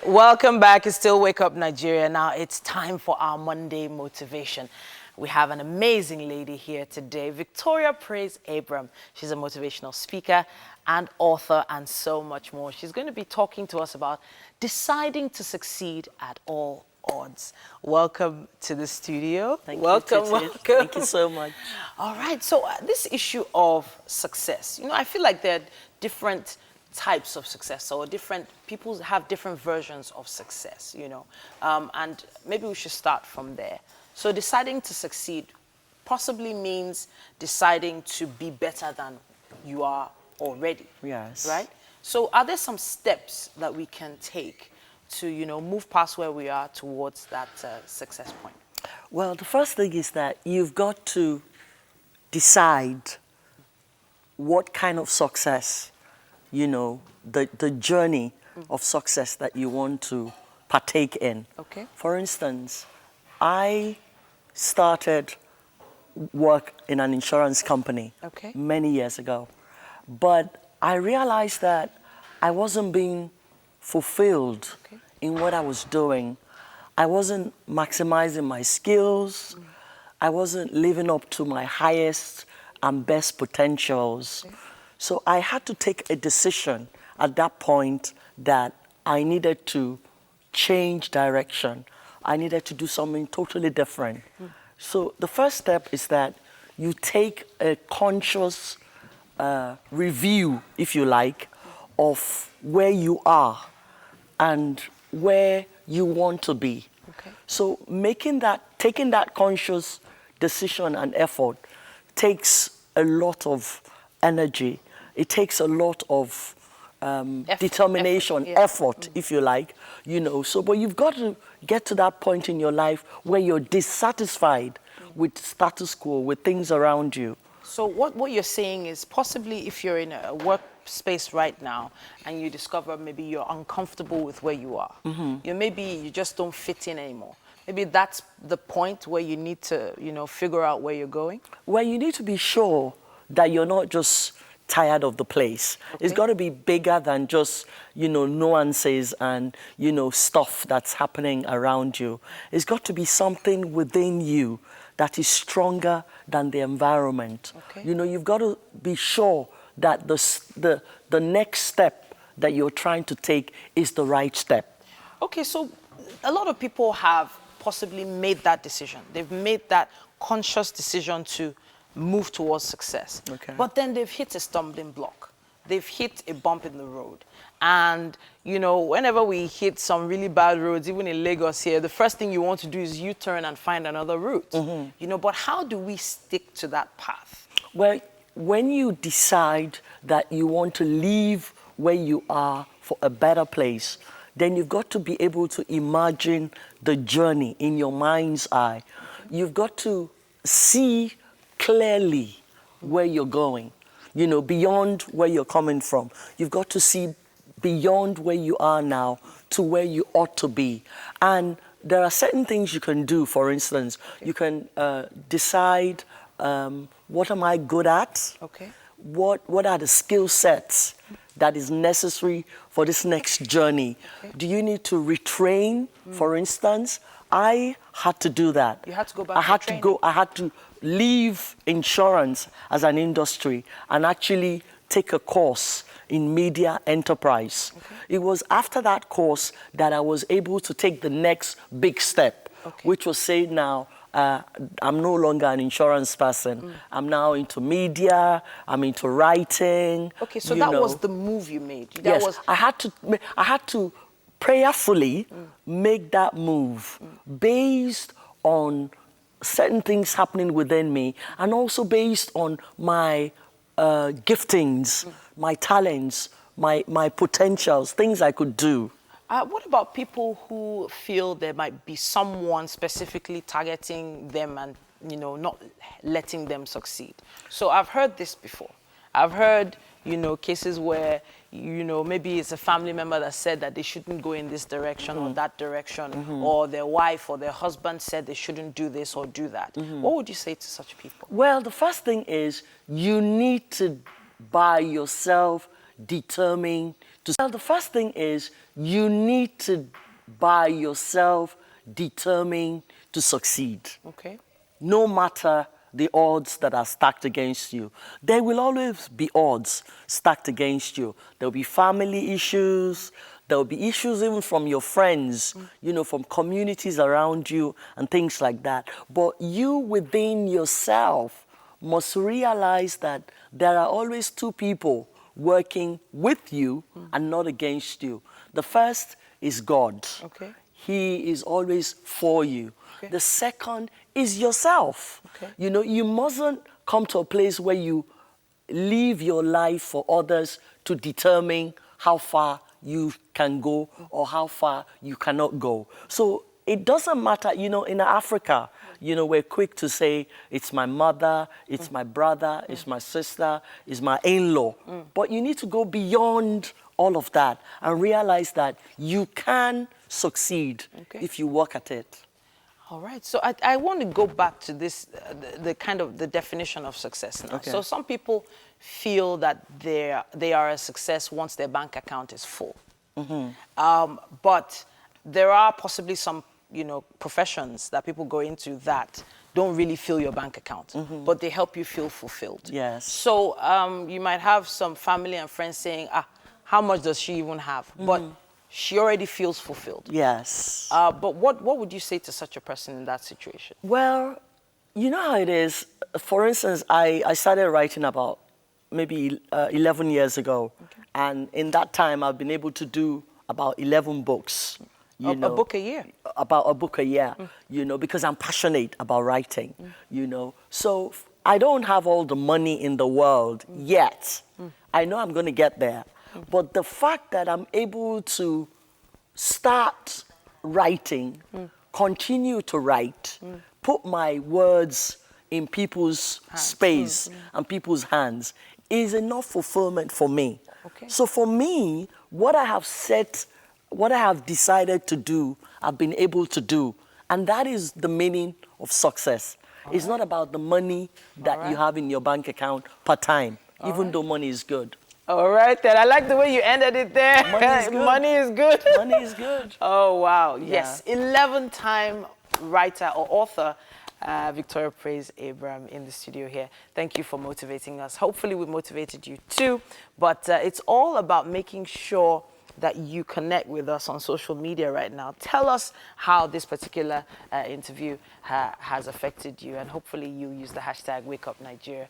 Welcome back. It's still Wake Up Nigeria. Now it's time for our Monday motivation. We have an amazing lady here today, Victoria Praise Abram. She's a motivational speaker and author and so much more. She's going to be talking to us about deciding to succeed at all odds. Welcome to the studio. Welcome. Thank you so much. All right. So this issue of success, I feel like there are different types of success, or different people have different versions of success, and maybe we should start from there. So deciding to succeed possibly means deciding to be better than you are already. Yes. Right? So are there some steps that we can take to, move past where we are towards that success point? Well, the first thing is that you've got to decide what kind of success, the journey of success that you want to partake in. Okay. For instance, I started work in an insurance company many years ago, but I realized that I wasn't being fulfilled in what I was doing. I wasn't maximizing my skills. I wasn't living up to my highest and best potentials. So I had to take a decision at that point that I needed to change direction. I needed to do something totally different. So the first step is that you take a conscious review, if you like, of where you are and where you want to be. So taking that conscious decision and effort takes a lot of energy. It takes a lot of determination, effort, if you like, but you've got to get to that point in your life where you're dissatisfied with status quo, with things around you. So what you're saying is possibly if you're in a workspace right now and you discover maybe you're uncomfortable with where you are, maybe you just don't fit in anymore. Maybe that's the point where you need to, figure out where you're going? Well, you need to be sure that you're not just tired of the place. It's got to be bigger than just, nuances and, stuff that's happening around you. It's got to be something within you that is stronger than the environment. You've got to be sure that the next step that you're trying to take is the right step. Okay, so a lot of people have possibly made that decision. They've made that conscious decision to move towards success. But then they've hit a stumbling block. They've hit a bump in the road. And, whenever we hit some really bad roads, even in Lagos here, the first thing you want to do is U-turn and find another route. But how do we stick to that path? Well, when you decide that you want to leave where you are for a better place, then you've got to be able to imagine the journey in your mind's eye. You've got to see clearly where you're going, beyond where you're coming from. You've got to see beyond where you are now to where you ought to be. And there are certain things you can do. For instance, you can decide, what am I good at? What are the skill sets that is necessary for this next journey? Do you need to retrain, for instance? I had to do that. You had to go back I had to leave insurance as an industry and actually take a course in media enterprise. It was after that course that I was able to take the next big step, which was say now, I'm no longer an insurance person. I'm now into media, I'm into writing. Okay, so that was the move you made. I had to prayerfully make that move based on certain things happening within me and also based on my giftings, my talents, my potentials, things I could do. What about people who feel there might be someone specifically targeting them and, not letting them succeed? So I've heard this before. I've heard, cases where, maybe it's a family member that said that they shouldn't go in this direction or that direction, or their wife or their husband said they shouldn't do this or do that. What would you say to such people? Well, the first thing is you need to, by yourself, determine Well, the first thing is you need to, by yourself, determine to succeed. Okay. No matter the odds that are stacked against you. There will always be odds stacked against you. There will be family issues. There will be issues even from your friends, you know, from communities around you and things like that. But you within yourself must realize that there are always two people working with you and not against you. The first is God. Okay. He is always for you. Okay. The second is yourself. Okay. You know, you mustn't come to a place where you live your life for others to determine how far you can go or how far you cannot go. So it doesn't matter, you know, in Africa, you know, we're quick to say, it's my mother, it's my brother, it's my sister, it's my in-law. But you need to go beyond all of that and realize that you can succeed if you work at it. All right. So I want to go back to this, the kind of the definition of success now. Okay. So some people feel that they are a success once their bank account is full. But there are possibly some, you know, professions that people go into that don't really fill your bank account, but they help you feel fulfilled. Yes. So you might have some family and friends saying, how much does she even have? But she already feels fulfilled. Yes. But what would you say to such a person in that situation? Well, you know how it is. For instance, I started writing about maybe 11 years ago. Okay. And in that time, I've been able to do about 11 books. A book a year? About a book a year, you know, because I'm passionate about writing, you know. So I don't have all the money in the world yet. I know I'm going to get there. But the fact that I'm able to start writing, continue to write, put my words in people's space and people's hands is enough fulfillment for me. Okay. So for me, what I have decided to do, I've been able to do. And that is the meaning of success. It's not about the money that you have in your bank account per time, even though money is good. All right, then. I like the way you ended it there. Money is good. Money is good. Money is good. Oh, wow. Yeah. Yes. 11-time writer or author, Victoria Praise Abraham in the studio here. Thank you for motivating us. Hopefully we motivated you too. But it's all about making sure that you connect with us on social media right now. Tell us how this particular interview has affected you, and hopefully you use the hashtag WakeUpNigeria.